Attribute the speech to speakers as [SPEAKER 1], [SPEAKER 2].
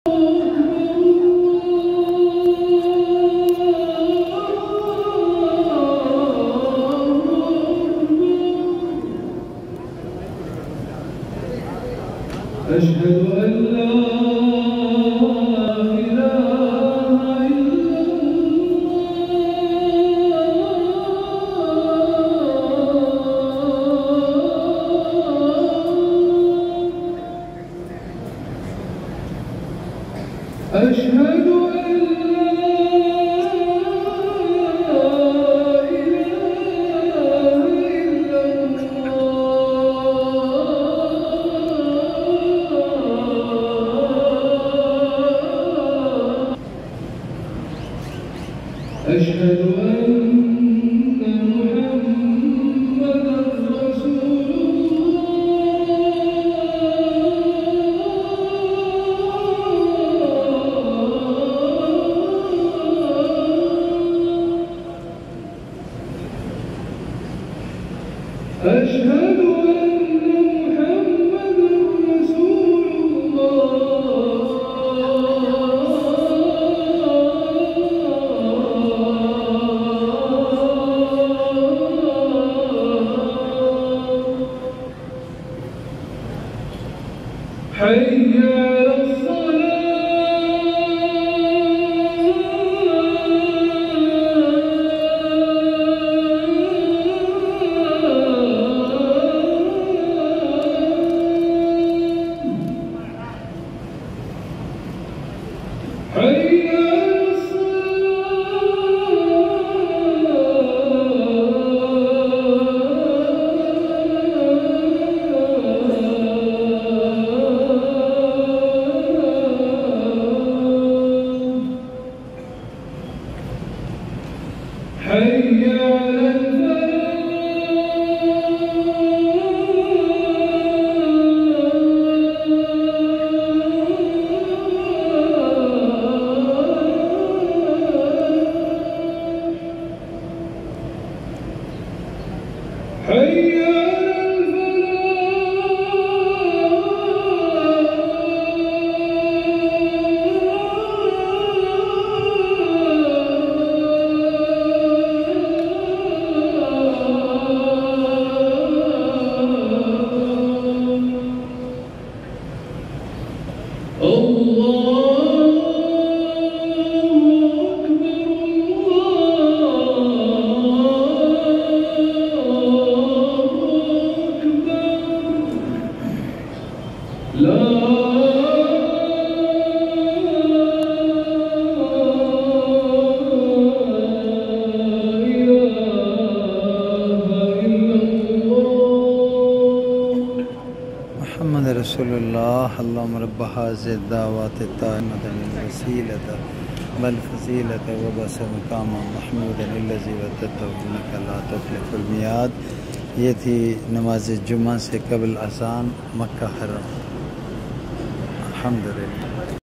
[SPEAKER 1] أشهد أن لا إله إلا الله. أشهد أن أشهد أن محمدًا رسول الله. أشهد أن محمدًا رسول حي على الصلاة حي حي على الفلاح حي
[SPEAKER 2] محمد رسول الله. اللهم رب هذه الدعوات التامة الوسيلة والفضيلة وبعث مقاما محمودا الذي وعدته إنك لا تخلف الميعاد. ये थी नमाज जुम्मा से कबल अज़ान मक्का हरम। अल्हम्दुलिल्लाह।